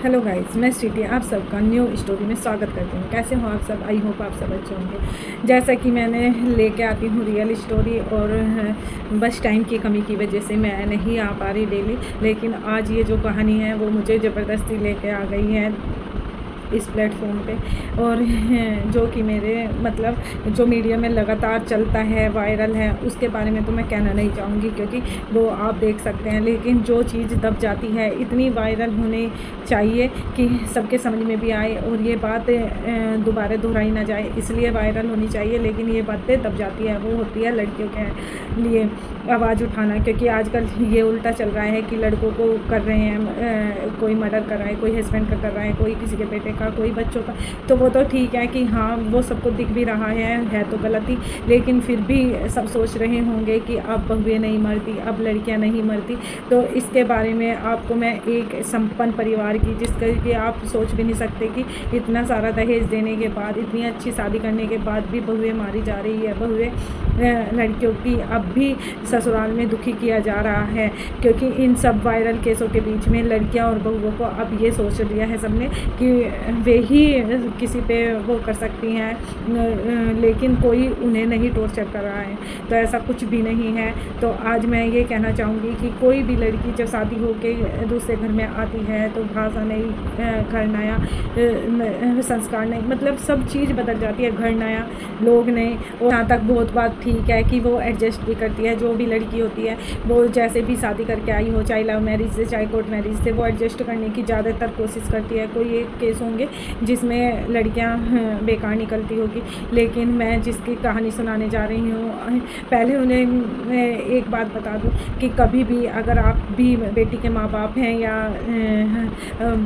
Hello guys, मैं स्वीटी आप सबका न्यू स्टोरी में स्वागत करती हूँ। कैसे हो आप सब? आई होप आप सब अच्छे होंगे। जैसा कि मैंने लेके आती हूँ रियल स्टोरी, और बस टाइम की कमी की वजह से मैं नहीं आ पा रही डेली, लेकिन आज ये जो कहानी है वो मुझे ज़बरदस्ती लेके आ गई है इस प्लेटफॉर्म पे, और जो कि मेरे मतलब जो मीडिया में लगातार चलता है, वायरल है, उसके बारे में तो मैं कहना नहीं चाहूँगी क्योंकि वो आप देख सकते हैं। लेकिन जो चीज़ दब जाती है इतनी वायरल होनी चाहिए कि सबके समझ में भी आए और ये बात दोबारा दोहराई ना जाए, इसलिए वायरल होनी चाहिए। लेकिन ये बातें दब जाती है, वो होती है लड़कियों के लिए आवाज़ उठाना, क्योंकि आजकल ये उल्टा चल रहा है कि लड़कों को कर रहे हैं, कोई मर्डर कर रहा है, कोई हस्बैंड का कर रहा है, कोई किसी के बेटे का, कोई बच्चों का। तो वो तो ठीक है कि हाँ, वो सबको दिख भी रहा है तो गलती, लेकिन फिर भी सब सोच रहे होंगे कि अब बहुएं नहीं मरती, अब लड़कियां नहीं मरती। तो इसके बारे में आपको मैं एक संपन्न परिवार की, जिसका कि आप सोच भी नहीं सकते कि इतना सारा दहेज देने के बाद, इतनी अच्छी शादी करने के बाद भी बहुएं मारी जा रही है, बहुएं लड़कियों की अब भी ससुराल में दुखी किया जा रहा है, क्योंकि इन सब वायरल केसों के बीच में लड़कियां और बहुओं को अब ये सोच लिया है सबने कि वे ही किसी पे वो कर सकती हैं, लेकिन कोई उन्हें नहीं टॉर्चर कर रहा है। तो ऐसा कुछ भी नहीं है। तो आज मैं ये कहना चाहूँगी कि कोई भी लड़की जब शादी होके दूसरे घर में आती है तो भाषा नहीं, घर नया, संस्कार नहीं, मतलब सब चीज़ बदल जाती है। घर नया, लोग नए, और यहाँ तक बहुत बात ठीक है कि वो एडजस्ट भी करती है। जो भी लड़की होती है वो जैसे भी शादी करके आई हो, चाहे लव मैरिज से चाहे कोर्ट मैरिज से, वो एडजस्ट करने की ज़्यादातर कोशिश करती है। कोई एक केस होंगे जिसमें लड़कियां बेकार निकलती होगी, लेकिन मैं जिसकी कहानी सुनाने जा रही हूँ, पहले उन्हें एक बात बता दूँ कि कभी भी अगर आप भी बेटी के माँ बाप हैं या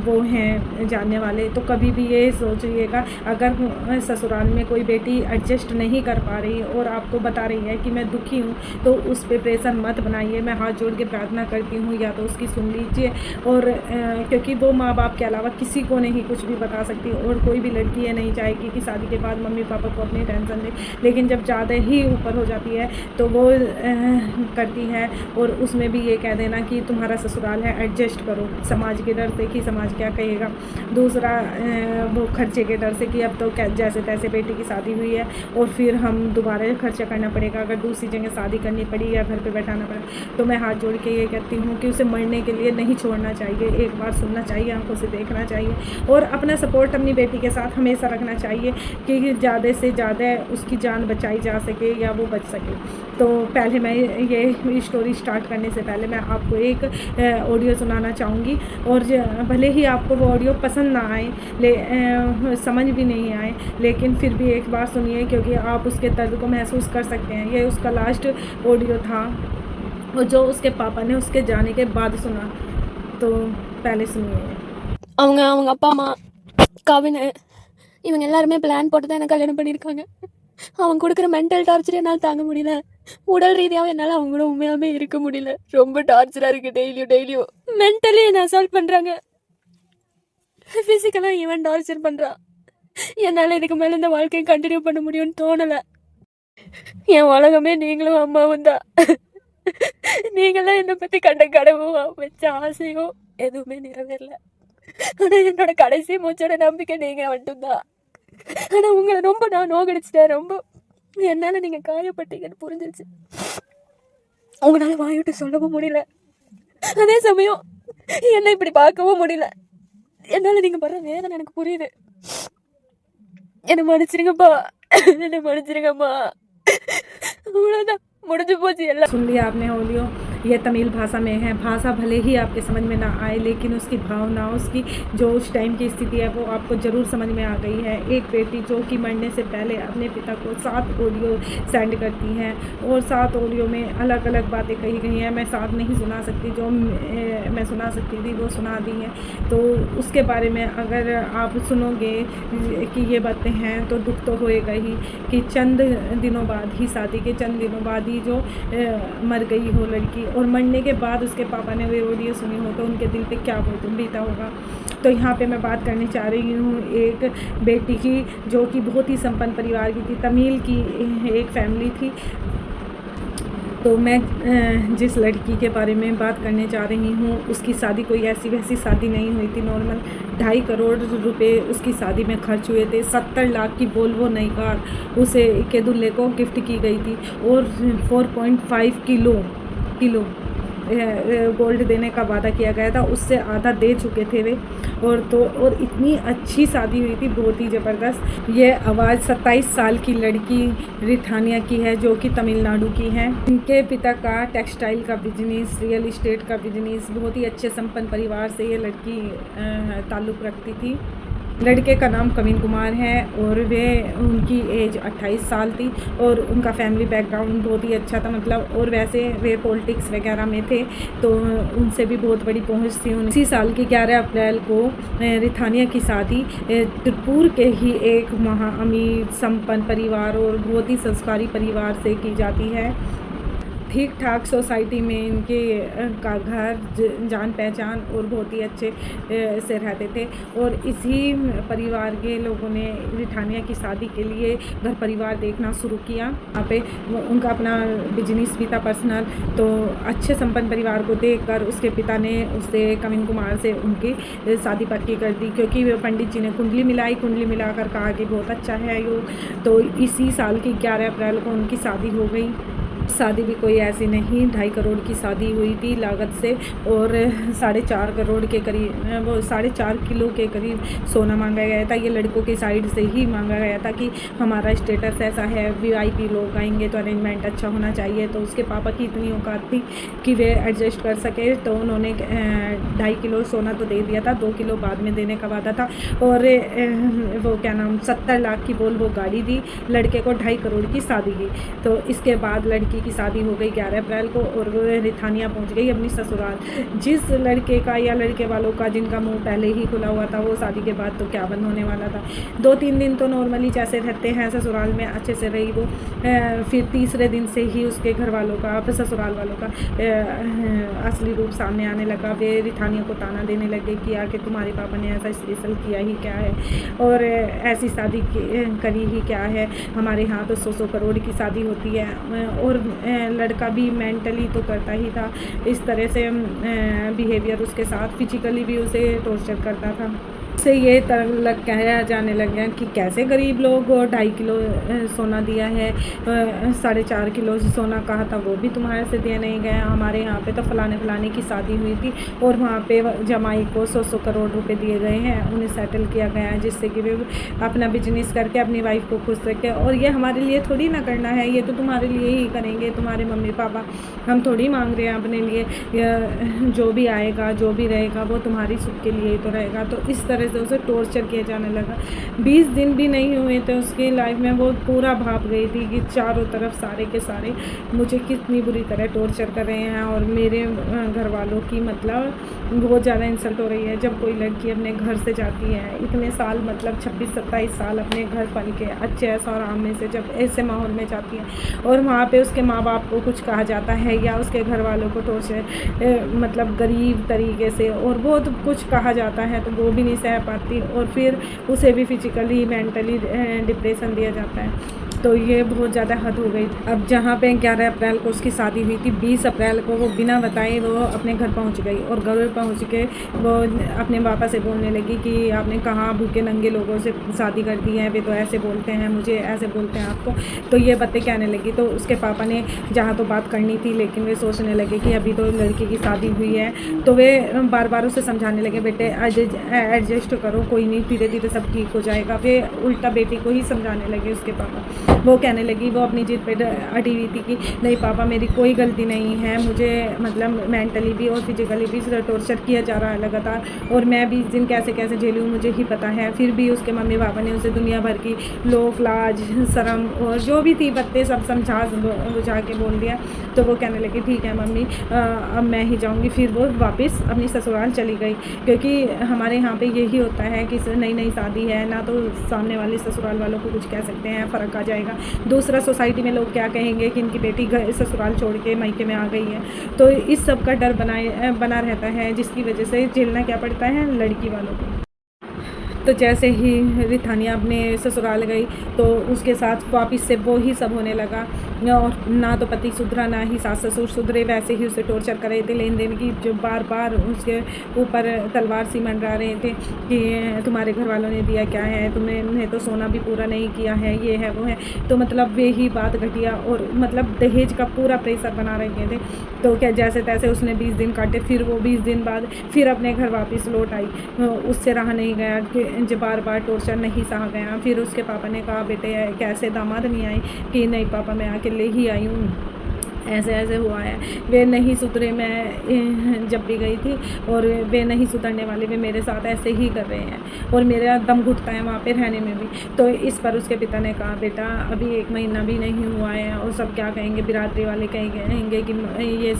वो हैं जानने वाले, तो कभी भी ये सोचिएगा, अगर ससुराल में कोई बेटी एडजस्ट नहीं कर पा रही और आपको बता रही है कि मैं दुखी हूँ, तो उस पर प्रेशर मत बनाइए। मैं हाथ जोड़ के प्रार्थना करती हूँ, या तो उसकी सुन लीजिए, और क्योंकि वो माँ बाप के अलावा किसी को नहीं कुछ भी बता सकती, और कोई भी लड़की ये नहीं चाहेगी कि शादी के बाद मम्मी पापा को अपनी टेंशन दे। लेकिन जब ज़्यादा ही ऊपर हो जाती है तो वो करती है, और उसमें भी ये कह देना कि तुम्हारा ससुराल है, एडजस्ट करो, समाज के डर से कि समाज क्या कहेगा। दूसरा वो खर्चे के डर से कि अब तो जैसे तैसे बेटी की शादी हुई है और फिर हम दोबारा खर्चा करना पड़ेगा, अगर दूसरी जगह शादी करनी पड़ी या घर पे बैठाना पड़ा। तो मैं हाथ जोड़ के ये कहती हूँ कि उसे मरने के लिए नहीं छोड़ना चाहिए, एक बार सुनना चाहिए, आंखों से देखना चाहिए, और अपना सपोर्ट अपनी बेटी के साथ हमेशा रखना चाहिए कि ज़्यादा से ज़्यादा उसकी जान बचाई जा सके या वो बच सके। तो पहले मैं ये स्टोरी स्टार्ट करने से पहले मैं आपको एक ऑडियो सुनाना चाहूँगी, और भले ही आपको वो ऑडियो पसंद ना आए, समझ भी नहीं आए, लेकिन फिर भी एक बार सुनिए, क्योंकि आप उसके दर्द को महसूस कर सकते हैं। ये उसका लास्ट ऑडियो था, और जो उसके पापा ने उसके जाने के बाद सुना। तो पहले सुनिए। அவங்க அவங்க அப்பா அம்மா கவின் இவங்க எல்லாருமே பிளான் போட்டு தான் எனக்கு கல்யாணம் பண்ணியிருக்காங்க. அவங்க கொடுக்குற மென்டல் டார்ச்சர் என்னால் தாங்க முடியல. உடல் ரீதியாகவும் என்னால் அவங்க கூட உண்மையாலுமே இருக்க முடியல. ரொம்ப டார்ச்சராக இருக்குது. டெய்லியும் மென்டலி என்ன அசால்ட் பண்ணுறாங்க, ஃபிசிக்கலாக ஈவன் டார்ச்சர் பண்ணுறான். என்னால் இதுக்கு மேலே இந்த வாழ்க்கையை கண்டினியூ பண்ண முடியும்னு தோணலை. என் உலகமே நீங்களும் அம்மாவும் தான். நீங்களாம் என்னை பற்றி கண்ட கடவும் வச்ச ஆசையும் எதுவுமே நிறைவேறல. ஆனால் என்னோட கடைசி மூச்சோட நம்பிக்கை நீங்கள் மட்டும்தான். ஆனால் உங்களை ரொம்ப நான் நோகடிச்சிட்டேன். ரொம்ப என்னால் நீங்கள் காயப்பட்டீங்கன்னு புரிஞ்சிருச்சு. உங்களால் வாய்விட்டு சொல்லவும் முடியல, அதே சமயம் என்னை இப்படி பார்க்கவும் முடியல. என்னால் நீங்கள் படுற வேதனை எனக்கு புரியுது. என்னை மன்னிச்சிருங்கப்பா, என்னை மன்னிச்சிருங்கம்மா. அவ்வளோதான், मुझे போச்சு எல்லாம். सुन लिया आपने ऑडियो। ये तमिल भाषा में है। भाषा भले ही आपके समझ में ना आए, लेकिन उसकी भावना, उसकी जो उस टाइम की स्थिति है वो आपको ज़रूर समझ में आ गई है। एक बेटी जो कि मरने से पहले अपने पिता को 7 ऑडियो सेंड करती है, और 7 ऑडियो में अलग अलग बातें कही गई हैं। मैं 7 नहीं सुना सकती, जो मैं सुना सकती थी वो सुना दी हैं। तो उसके बारे में अगर आप सुनोगे कि ये बातें हैं तो दुख तो होएगा ही कि चंद दिनों बाद ही, शादी के चंद दिनों बाद ही जो मर गई हो लड़की, और मरने के बाद उसके पापा ने वो ऑडियो सुनी हो तो उनके दिल पे क्या बीता होगा। तो यहाँ पे मैं बात करनी चाह रही हूँ एक बेटी की, जो कि बहुत ही संपन्न परिवार की थी। तमिल की एक फैमिली थी, तो मैं जिस लड़की के बारे में बात करने जा रही हूँ उसकी शादी कोई ऐसी वैसी शादी नहीं हुई थी। नॉर्मल 2.5 करोड़ रुपए उसकी शादी में खर्च हुए थे। 70 लाख की वोल्वो नई कार उसे के दूल्हे को गिफ्ट की गई थी और 4.5 किलो गोल्ड देने का वादा किया गया था, उससे आधा दे चुके थे वे। और इतनी अच्छी शादी हुई थी, बहुत ही ज़बरदस्त। ये आवाज़ 27 साल की लड़की रिठानिया की है जो कि तमिलनाडु की है। इनके पिता का टेक्सटाइल का बिजनेस, रियल इस्टेट का बिजनेस, बहुत ही अच्छे संपन्न परिवार से ये लड़की ताल्लुक़ रखती थी। लड़के का नाम कविन कुमार है और उनकी एज 28 साल थी और उनका फैमिली बैकग्राउंड बहुत ही अच्छा था, मतलब। और वैसे वे पॉलिटिक्स वगैरह में थे तो उनसे भी बहुत बड़ी पहुंच थी। इसी साल की 11 अप्रैल को रिठानिया की शादी त्रिपुर के ही एक अमीर संपन्न परिवार और बहुत ही संस्कारी परिवार से की जाती है। ठीक ठाक सोसाइटी में इनके का घर, जान पहचान और बहुत ही अच्छे से रहते थे। और इसी परिवार के लोगों ने रिठानिया की शादी के लिए घर परिवार देखना शुरू किया। यहाँ पे उनका अपना बिजनेस भी था पर्सनल, तो अच्छे संपन्न परिवार को देखकर उसके पिता ने उससे कविन कुमार से उनकी शादी पक्की कर दी, क्योंकि पंडित जी ने कुंडली मिलाकर कहा कि बहुत अच्छा है योग। तो इसी साल की 11 अप्रैल को उनकी शादी हो गई। शादी भी कोई ऐसी नहीं, 2.5 करोड़ की शादी हुई थी लागत से और 4.5 करोड़ के करीब, वो 4.5 किलो के करीब सोना मांगा गया था। ये लड़कों की साइड से ही मांगा गया था कि हमारा स्टेटस ऐसा है, VIP लोग आएंगे तो अरेंजमेंट अच्छा होना चाहिए। तो उसके पापा की इतनी औकात थी कि वे एडजस्ट कर सके, तो उन्होंने 2.5 किलो सोना तो दे दिया था, 2 किलो बाद में देने का वादा था। और वो 70 लाख की वो गाड़ी दी, लड़के को 2.5 करोड़ की शादी की। तो इसके बाद लड़की की शादी हो गई 11 अप्रैल को और वो रिठानिया पहुंच गई अपनी ससुराल। जिस लड़के का या लड़के वालों का जिनका मुंह पहले ही खुला हुआ था, वो शादी के बाद तो क्या बंद होने वाला था। 2-3 दिन तो नॉर्मली जैसे रहते हैं ससुराल में, अच्छे से रही वो। फिर तीसरे दिन से ही उसके घर वालों का, ससुराल वालों का असली रूप सामने आने लगा। वे रिठानिया को ताना देने लगे कि आके तुम्हारे पापा ने ऐसा स्पेशल किया ही क्या है और ऐसी शादी करी ही क्या है, हमारे यहाँ तो 100 करोड़ की शादी होती है। और लड़का भी मेंटली तो करता ही था इस तरह से बिहेवियर उसके साथ, फिजिकली भी उसे टॉर्चर करता था। से ये कहया जाने लग गया कि कैसे गरीब लोग 2.5 किलो सोना दिया है, 4.5 किलो सोना कहा था वो भी तुम्हारे से दिया नहीं गया। हमारे यहाँ पे तो फलाने की शादी हुई थी और वहाँ पे जमाई को 100 करोड़ रुपए दिए गए हैं, उन्हें सेटल किया गया है जिससे कि वे अपना बिजनेस करके अपनी वाइफ को खुश रखें। और ये हमारे लिए थोड़ी ना करना है, ये तो तुम्हारे लिए ही करेंगे, तुम्हारे मम्मी पापा, हम थोड़ी मांग रहे हैं अपने लिए। जो भी आएगा, जो भी रहेगा वो तुम्हारी सुख के लिए ही तो रहेगा। तो इस तरह से उसे टॉर्चर किया जाने लगा। 20 दिन भी नहीं हुए थे उसकी लाइफ में, वो पूरा भाप गई थी कि चारों तरफ सारे के सारे मुझे कितनी बुरी तरह टॉर्चर कर रहे हैं और मेरे घर वालों की मतलब बहुत ज़्यादा इंसल्ट हो रही है। जब कोई लड़की अपने घर से जाती है इतने साल, मतलब 26-27 साल अपने घर पल के अच्छे ऐसा आराम में से जब ऐसे माहौल में जाती है और वहाँ पे उसके माँ बाप को कुछ कहा जाता है या उसके घर वालों को टॉर्चर मतलब गरीब तरीके से और बहुत कुछ कहा जाता है, तो वो भी नहीं सह पाती और फिर उसे भी फिजिकली मेंटली डिप्रेशन दिया जाता है। तो ये बहुत ज़्यादा हद हो गई। अब जहाँ पे 11 अप्रैल को उसकी शादी हुई थी, 20 अप्रैल को वो बिना बताए वो अपने घर पहुँच गई और घर पहुँच के वो अपने पापा से बोलने लगी कि आपने कहाँ भूखे नंगे लोगों से शादी कर दी है, वे तो ऐसे बोलते हैं, मुझे ऐसे बोलते हैं आपको। तो ये बातें कहने लगी। तो उसके पापा ने जहाँ तो बात करनी थी, लेकिन वे सोचने लगे कि अभी तो लड़की की शादी हुई है, तो वे बार बार उसे समझाने लगे, बेटे एडजस्ट करो, कोई नहीं, धीरे धीरे सब ठीक हो जाएगा। वे उल्टा बेटी को ही समझाने लगे उसके पापा। वो कहने लगी, वो अपनी जिद पे अड़ी हुई थी कि नहीं पापा मेरी कोई गलती नहीं है, मुझे मतलब मेंटली भी और फिजिकली भी टॉर्चर किया जा रहा है लगातार और मैं भी इस दिन कैसे कैसे झेली हूँ मुझे ही पता है। फिर भी उसके मम्मी पापा ने उसे दुनिया भर की लोफ लाज शर्म और जो भी थी बातें सब समझा बुझा के बोल दिया। तो वो कहने लगी ठीक है मम्मी अब मैं ही जाऊँगी। फिर वो वापस अपनी ससुराल चली गई, क्योंकि हमारे यहाँ पे यही होता है कि नई शादी है ना, तो सामने वाले ससुराल वालों को कुछ कह सकते हैं, फ़र्क आ जाएगा। दूसरा सोसाइटी में लोग क्या कहेंगे कि इनकी बेटी ससुराल छोड़ के मायके में आ गई है। तो इस सब का डर बना रहता है, जिसकी वजह से झेलना क्या पड़ता है लड़की वालों को। तो जैसे ही रिथानिया अपने ससुराल गई तो उसके साथ वापस से वो ही सब होने लगा, और ना तो पति सुधरा ना ही सास ससुर सुधरे, वैसे ही उसे टॉर्चर कर रहे थे लेन देन की, जो बार बार उसके ऊपर तलवार सी मंडरा रहे थे कि तुम्हारे घर वालों ने दिया क्या है, तुमने तो सोना भी पूरा नहीं किया है, ये है वो है। तो मतलब वे ही बात घटिया और मतलब दहेज का पूरा प्रेशर बना रहे थे। तो क्या जैसे तैसे उसने 20 दिन काटे, फिर वो 20 दिन बाद फिर अपने घर वापस लौट आई। उससे रहा नहीं गया कि जब बार बार टॉर्चर नहीं सहा गया। फिर उसके पापा ने कहा बेटे कैसे दामाद नहीं आई, कि नहीं पापा मैं अकेले ही आई हूँ, ऐसे ऐसे हुआ है, वे नहीं सुधरे, मैं जब भी गई थी और वे नहीं सुधरने वाले, वे मेरे साथ ऐसे ही कर रहे हैं और मेरा दम घुटता है वहाँ पे रहने में भी। तो इस पर उसके पिता ने कहा बेटा अभी 1 महीना भी नहीं हुआ है और सब क्या कहेंगे, बिरादरी वाले कहेंगे कि ये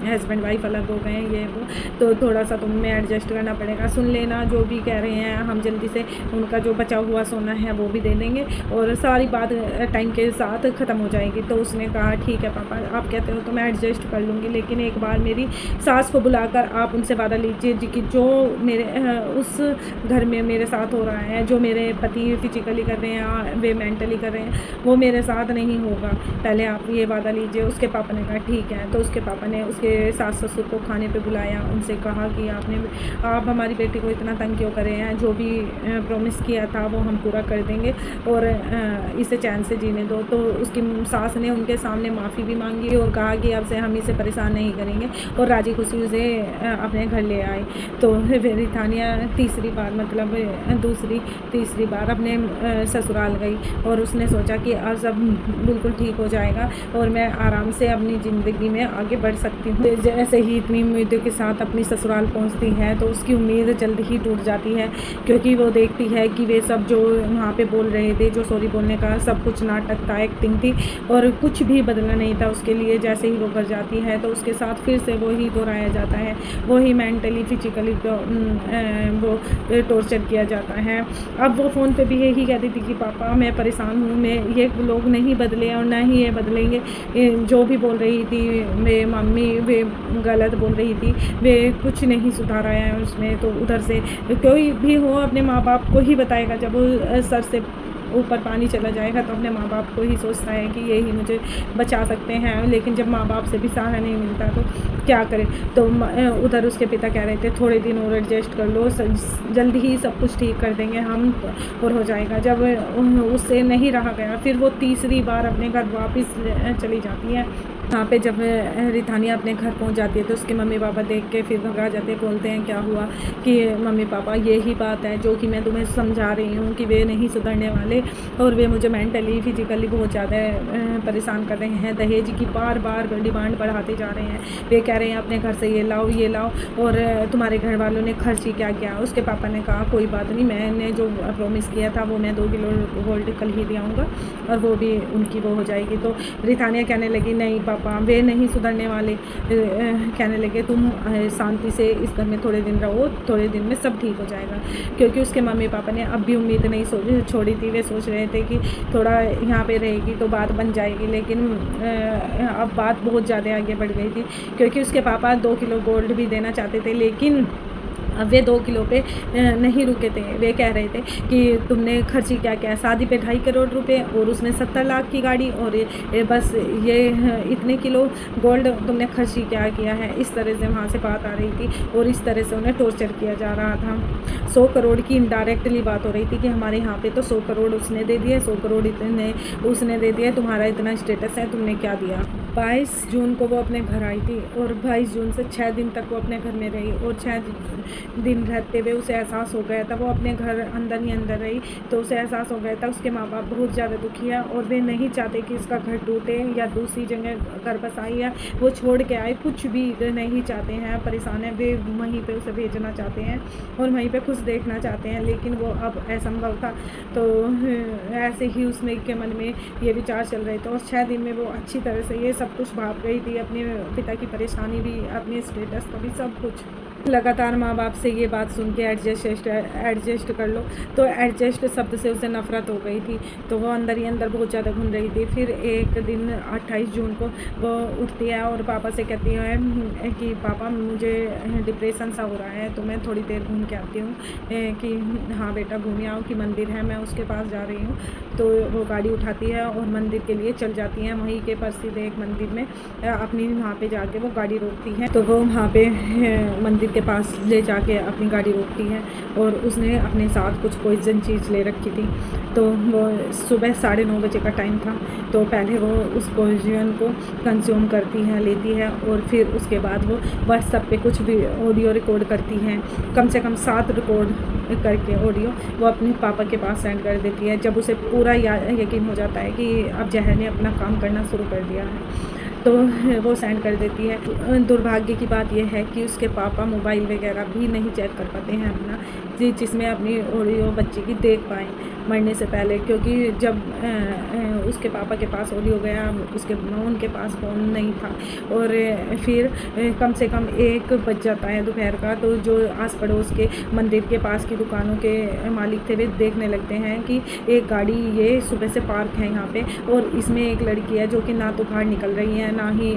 हस्बैंड वाइफ अलग हो गए हैं, ये वो, तो थोड़ा सा तुम्हें एडजस्ट करना पड़ेगा, सुन लेना जो भी कह रहे हैं, हम जल्दी से उनका जो बचा हुआ सोना है वो भी दे देंगे और सारी बात टाइम के साथ ख़त्म हो जाएगी। तो उसने कहा ठीक है पापा आप कहते हो तो मैं एडजस्ट कर लूँगी, लेकिन एक बार मेरी सास को बुलाकर आप उनसे वादा लीजिए कि जो मेरे उस घर में मेरे साथ हो रहा है, जो मेरे पति फिजिकली कर रहे हैं वे मेंटली कर रहे हैं, वो मेरे साथ नहीं होगा, पहले आप ये वादा लीजिए। उसके पापा ने कहा ठीक है। तो उसके पापा ने उसके सास ससुर को खाने पे बुलाया, उनसे कहा कि आप हमारी बेटी को इतना तंग क्यों करे हैं, जो भी प्रॉमिस किया था वो हम पूरा कर देंगे और इसे चैन से जीने दो। तो उसकी सास ने उनके सामने माफ़ी भी मांगी और कहा कि अब से हम इसे परेशान नहीं करेंगे और राजी खुशी उसे अपने घर ले आए। तो रिथानिया तीसरी बार मतलब तीसरी बार अपने ससुराल गई और उसने सोचा कि अब सब बिल्कुल ठीक हो जाएगा और मैं आराम से अपनी ज़िंदगी में आगे बढ़ सकती हूँ। जैसे ही इतनी उम्मीदों के साथ अपनी ससुराल पहुँचती है तो उसकी उम्मीद जल्द ही टूट जाती है, क्योंकि वो देखती है कि वे सब जो वहाँ पे बोल रहे थे, जो सॉरी बोलने का सब कुछ नाटक था, एक्टिंग थी और कुछ भी बदला नहीं था उसके लिए। जैसे ही वो घर जाती है तो उसके साथ फिर से वही दोहराया जाता है, वही मेंटली फिजिकली वो टॉर्चर किया जाता है। अब वो फ़ोन पे भी यही कहती थी कि पापा मैं परेशान हूँ, मैं ये लोग नहीं बदले और ना ही ये बदलेंगे, जो भी बोल रही थी वे मम्मी वे गलत बोल रही थी, वे कुछ नहीं सुधारा है उसमें। तो उधर से कोई भी हो अपने माँ बाप को ही बताएगा, जब सर से ऊपर पानी चला जाएगा तो अपने माँ बाप को ही सोचता है कि यही मुझे बचा सकते हैं, लेकिन जब माँ बाप से भी सहारा नहीं मिलता तो क्या करें। तो उधर उसके पिता कह रहे थे थोड़े दिन और एडजस्ट कर लो, जल्दी ही सब कुछ ठीक कर देंगे हम और हो जाएगा। जब उससे नहीं रहा गया फिर वो तीसरी बार अपने घर वापस चली जाती है। वहाँ पे जब रिथानिया अपने घर पहुँच जाती है तो उसके मम्मी पापा देख के फिर घबरा जाते हैं, बोलते हैं क्या हुआ, कि मम्मी पापा यही बात है जो कि मैं तुम्हें समझा रही हूँ कि वे नहीं सुधरने वाले और वे मुझे मेंटली फिजिकली बहुत ज़्यादा परेशान कर रहे हैं, दहेज की बार बार डिमांड बढ़ाते जा रहे हैं, वे कह रहे हैं अपने घर से ये लाओ और तुम्हारे घर वालों ने खर्च ही क्या किया। उसके पापा ने कहा कोई बात नहीं, मैंने जो प्रॉमिस किया था वो मैं 2 किलो गोल्ड कल ही दिलाऊँगा और वो भी उनकी वो हो जाएगी। तो रिथानिया कहने लगी नहीं पापा वे नहीं सुधरने वाले, कहने लगे तुम शांति से इस घर में थोड़े दिन रहो, थोड़े दिन में सब ठीक हो जाएगा। क्योंकि उसके मम्मी पापा ने अब भी उम्मीद नहीं छोड़ी थी, वे सोच रहे थे कि थोड़ा यहाँ पे रहेगी तो बात बन जाएगी, लेकिन अब बात बहुत ज़्यादा आगे बढ़ गई थी, क्योंकि उसके पापा 2 किलो गोल्ड भी देना चाहते थे, लेकिन अब वे 2 किलो पे नहीं रुके थे। वे कह रहे थे कि तुमने खर्ची क्या किया, शादी पे 2.5 करोड़ रुपए और उसमें 70 लाख की गाड़ी और बस ये इतने किलो गोल्ड तुमने खर्ची क्या किया है। इस तरह से वहाँ से बात आ रही थी और इस तरह से उन्हें टॉर्चर किया जा रहा था। 100 करोड़ की इनडायरेक्टली बात हो रही थी कि हमारे यहाँ पे तो 100 करोड़ उसने दे दिए, 100 करोड़ इतने उसने दे दिए, तुम्हारा इतना स्टेटस है, तुमने क्या दिया। 22 जून को वो अपने घर आई थी और 22 जून से 6 दिन तक वो अपने घर में रही और 6 दिन रहते हुए उसे एहसास हो गया था, वो अपने घर अंदर ही अंदर रही तो उसे एहसास हो गया था उसके माँ बाप बहुत ज़्यादा दुखी है और वे नहीं चाहते कि इसका घर टूटे या दूसरी जगह घर बसाई है वो छोड़ के आए, कुछ भी नहीं चाहते हैं, परेशान है। वे वहीं पे उसे भेजना चाहते हैं और वहीं पे खुश देखना चाहते हैं, लेकिन वो अब असंभव था। तो ऐसे ही उसमें के मन में ये विचार चल रहे थे और 6 दिन में वो अच्छी तरह से ये सब कुछ भाग गई थी, अपने पिता की परेशानी भी, अपने स्टेटस का भी, सब कुछ। लगातार माँ बाप से ये बात सुन के एडजस्ट कर लो, तो एडजस्ट शब्द से उसे नफ़रत हो गई थी। तो वो अंदर ही अंदर बहुत ज़्यादा घूम रही थी। फिर एक दिन 28 जून को वो उठती है और पापा से कहती है कि पापा मुझे डिप्रेशन सा हो रहा है, तो मैं थोड़ी देर घूम के आती हूँ। कि हाँ बेटा घूम आओ, कि मंदिर है मैं उसके पास जा रही हूँ। तो वो गाड़ी उठाती है और मंदिर के लिए चल जाती हैं। वहीं के प्रसिद्ध एक मंदिर में अपनी वहाँ पे जाके वो गाड़ी रोकती है। तो वो वहाँ पे मंदिर के पास ले जाके अपनी गाड़ी रोकती है और उसने अपने साथ कुछ पॉइजन चीज़ ले रखी थी। तो वो सुबह 9:30 बजे का टाइम था। तो पहले वो उस पॉइजन को कंज्यूम करती है, लेती है, और फिर उसके बाद वो व्हाट्सएप पे कुछ भी ऑडियो रिकॉर्ड करती है। कम से कम 7 रिकॉर्ड करके ऑडियो वो अपने पापा के पास सेंड कर देती है। जब उसे पूरा यकीन हो जाता है कि अब जहर ने अपना काम करना शुरू कर दिया है, तो वो सेंड कर देती है। दुर्भाग्य की बात यह है कि उसके पापा मोबाइल वगैरह भी नहीं चेक कर पाते हैं अपना, जिसमें अपनी ऑडियो बच्चे की देख पाएँ मरने से पहले। क्योंकि जब उसके पापा के पास ऑडियो गया, उनके पास फ़ोन नहीं था, और फिर कम से कम 1 बज जाता है दोपहर का। तो जो आस पड़ोस के मंदिर के पास की दुकानों के मालिक थे, वे देखने लगते हैं कि एक गाड़ी ये सुबह से पार्क है यहाँ पे, और इसमें एक लड़की है जो कि ना तो बाहर निकल रही है, ना ही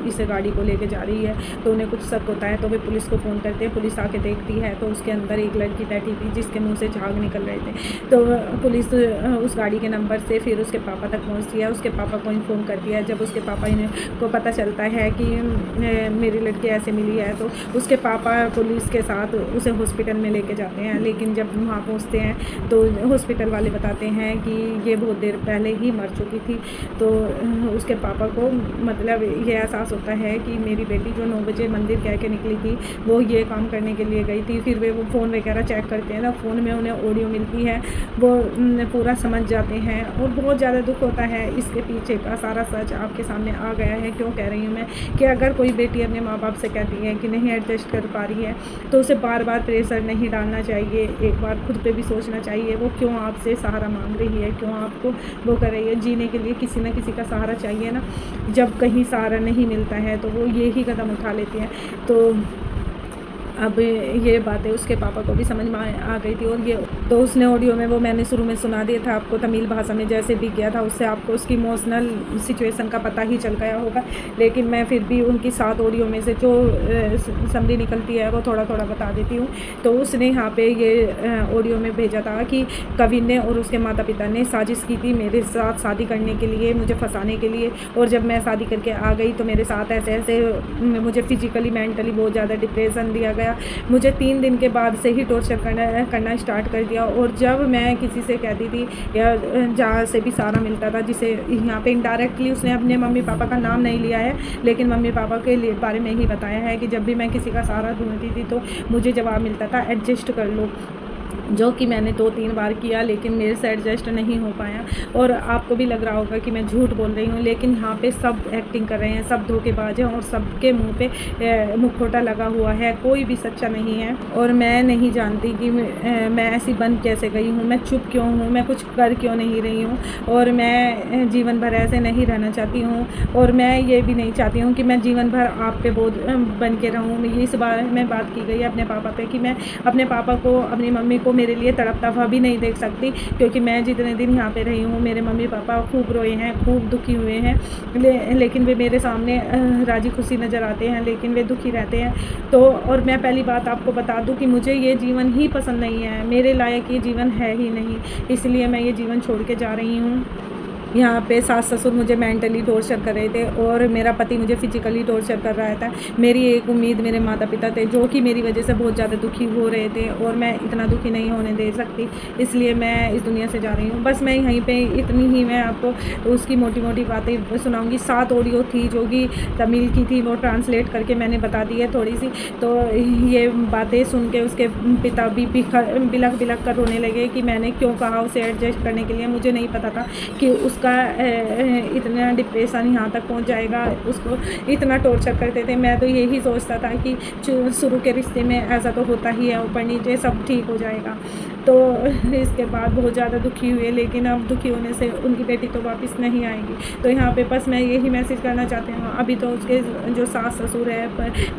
इस गाड़ी को लेके जा रही है। तो उन्हें कुछ शक होता है, तो वे पुलिस को फ़ोन करते हैं। पुलिस आके देखती है तो उसके अंदर एक लड़की बैठी थी जिसके मुंह से झाग निकल रहे थे। तो पुलिस उस गाड़ी के नंबर से फिर उसके पापा तक पहुंचती है, उसके पापा को इन्फॉर्म करती है। जब उसके पापा को पता चलता है कि मेरी लड़की ऐसे मिली है, तो उसके पापा पुलिस के साथ उसे हॉस्पिटल में लेके जाते हैं। लेकिन जब वहाँ पहुँचते हैं तो हॉस्पिटल वाले बताते हैं कि ये बहुत देर पहले ही मर चुकी थी। तो उसके पापा को मतलब ये एहसास होता है कि मेरी बेटी जो 9 बजे मंदिर कह के निकली थी, वो ये काम करने के लिए गई थी। फिर वे वो फ़ोन वगैरह चेक करते हैं ना, फ़ोन में उन्हें ऑडियो मिलती है, वो पूरा समझ जाते हैं। और बहुत ज़्यादा दुख होता है। इसके पीछे का सारा सच आपके सामने आ गया है। क्यों कह रही हूँ मैं कि अगर कोई बेटी अपने माँ बाप से कहती है कि नहीं एडजस्ट कर पा रही है, तो उसे बार बार प्रेशर नहीं डालना चाहिए। एक बार खुद पे भी सोचना चाहिए वो क्यों आपसे सहारा मांग रही है, क्यों आपको वो कर रही है। जीने के लिए किसी न किसी का सहारा चाहिए ना। जब कहीं सहारा नहीं मिलता है तो वो ये ही कदम उठा लेती हैं। तो अब ये बातें उसके पापा को भी समझ में आ गई थी। और ये तो उसने ऑडियो में, वो मैंने शुरू में सुना दिया था आपको तमिल भाषा में, जैसे भी किया था उससे आपको उसकी इमोशनल सिचुएशन का पता ही चल गया होगा। लेकिन मैं फिर भी उनकी 7 ऑडियो में से जो समरी निकलती है वो थोड़ा थोड़ा बता देती हूँ। तो उसने यहाँ पे ये ऑडियो में भेजा था कि कविन ने और उसके माता पिता ने साजिश की थी मेरे साथ शादी करने के लिए, मुझे फंसाने के लिए। और जब मैं शादी करके आ गई तो मेरे साथ ऐसे ऐसे मुझे फिजिकली मेंटली बहुत ज़्यादा डिप्रेशन दिया गया। मुझे 3 दिन के बाद से ही टॉर्चर करना स्टार्ट कर दिया। और जब मैं किसी से कहती थी या जहाँ से भी सहारा मिलता था, जिसे यहाँ पे इनडायरेक्टली उसने अपने मम्मी पापा का नाम नहीं लिया है, लेकिन मम्मी पापा के बारे में ही बताया है कि जब भी मैं किसी का सहारा ढूंढती थी तो मुझे जवाब मिलता था एडजस्ट कर लो, जो कि मैंने 2-3 बार किया लेकिन मेरे से एडजस्ट नहीं हो पाया। और आपको भी लग रहा होगा कि मैं झूठ बोल रही हूँ, लेकिन यहाँ पे सब एक्टिंग कर रहे हैं, सब धोखेबाज हैं और सबके मुंह पे मुखौटा लगा हुआ है, कोई भी सच्चा नहीं है। और मैं नहीं जानती कि मैं ऐसी बन कैसे गई हूँ, मैं चुप क्यों हूँ, मैं कुछ कर क्यों नहीं रही हूँ, और मैं जीवन भर ऐसे नहीं रहना चाहती हूँ। और मैं ये भी नहीं चाहती हूँ कि मैं जीवन भर आप पे बोझ बन के रहूँ। इस बारे में बात की गई है अपने पापा पे कि मैं अपने पापा को, अपनी मम्मी को मेरे लिए तड़पता हुआ भी नहीं देख सकती। क्योंकि मैं जितने दिन यहाँ पे रही हूँ मेरे मम्मी पापा खूब रोए हैं, खूब दुखी हुए हैं, लेकिन वे मेरे सामने राजी खुशी नज़र आते हैं, लेकिन वे दुखी रहते हैं। तो और मैं पहली बात आपको बता दूँ कि मुझे ये जीवन ही पसंद नहीं है, मेरे लायक ये जीवन है ही नहीं, इसलिए मैं ये जीवन छोड़ के जा रही हूँ। यहाँ पे सास ससुर मुझे मेंटली टॉर्चर कर रहे थे और मेरा पति मुझे फिजिकली टॉर्चर कर रहा था। मेरी एक उम्मीद मेरे माता पिता थे, जो कि मेरी वजह से बहुत ज़्यादा दुखी हो रहे थे, और मैं इतना दुखी नहीं होने दे सकती, इसलिए मैं इस दुनिया से जा रही हूँ। बस मैं यहीं पे इतनी ही मैं आपको उसकी मोटी मोटी बातें सुनाऊँगी। 7 ऑडियो थी जो कि तमिल की थी, वो ट्रांसलेट करके मैंने बता दी है थोड़ी सी। तो ये बातें सुन के उसके पिता भी बिलख बिलख कर रोने लगे कि मैंने क्यों कहा उसे एडजस्ट करने के लिए। मुझे नहीं पता था कि उसका इतना डिप्रेशन यहाँ तक पहुँच जाएगा, उसको इतना टॉर्चर करते थे। मैं तो यही सोचता था कि शुरू के रिश्ते में ऐसा तो होता ही है, ऊपर नीचे सब ठीक हो जाएगा। तो इसके बाद बहुत ज़्यादा दुखी हुए, लेकिन अब दुखी होने से उनकी बेटी तो वापस नहीं आएगी। तो यहाँ पे बस मैं यही मैसेज करना चाहती हूँ, अभी तो उसके जो सास ससुर है,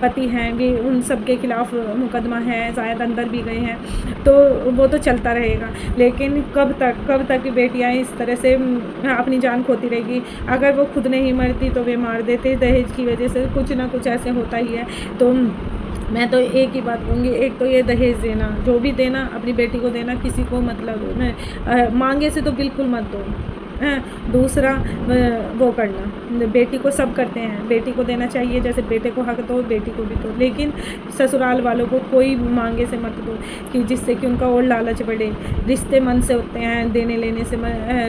पति हैं, भी उन सब के खिलाफ़ मुकदमा है, शायद अंदर भी गए हैं, तो वो तो चलता रहेगा। लेकिन कब तक बेटियाँ इस तरह से अपनी जान खोती रहेगी। अगर वो खुद नहीं मरती तो वे मार देते, दहेज की वजह से कुछ ना कुछ ऐसे होता ही है। तो मैं तो एक ही बात कहूँगी, एक तो ये दहेज देना, जो भी देना अपनी बेटी को देना, किसी को मतलब मांगे से तो बिल्कुल मत दो। दूसरा वो करना, बेटी को सब करते हैं, बेटी को देना चाहिए, जैसे बेटे को हक दो बेटी को भी दो, लेकिन ससुराल वालों को कोई मांगे से मत दो, कि जिससे कि उनका और लालच बढ़े। रिश्ते मन से होते हैं, देने लेने से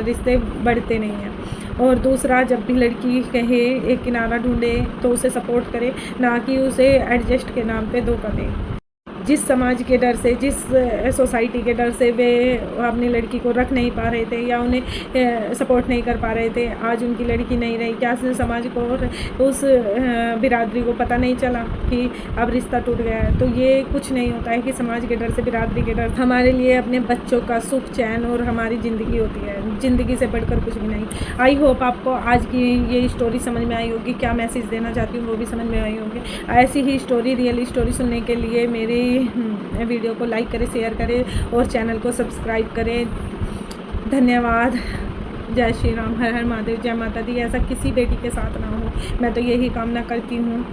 रिश्ते बढ़ते नहीं हैं। और दूसरा, जब भी लड़की कहे एक किनारा ढूंढे तो उसे सपोर्ट करे, ना कि उसे एडजस्ट के नाम पे धोखा दे। जिस समाज के डर से, जिस सोसाइटी के डर से वे अपनी लड़की को रख नहीं पा रहे थे या उन्हें सपोर्ट नहीं कर पा रहे थे, आज उनकी लड़की नहीं रही। क्या समाज को और उस बिरादरी को पता नहीं चला कि अब रिश्ता टूट गया है? तो ये कुछ नहीं होता है कि समाज के डर से, बिरादरी के डर। हमारे लिए अपने बच्चों का सुख चैन और हमारी ज़िंदगी होती है, ज़िंदगी से बढ़कर कुछ भी नहीं। आई होप आपको आज की ये स्टोरी समझ में आई होगी, क्या मैसेज देना चाहती हूँ वो भी समझ में आई होगी। ऐसी ही स्टोरी, रियल स्टोरी सुनने के लिए मेरी वीडियो को लाइक करें, शेयर करें और चैनल को सब्सक्राइब करें। धन्यवाद। जय श्री राम, हर हर महादेव, जय माता दी। ऐसा किसी बेटी के साथ ना हो, मैं तो यही कामना करती हूँ।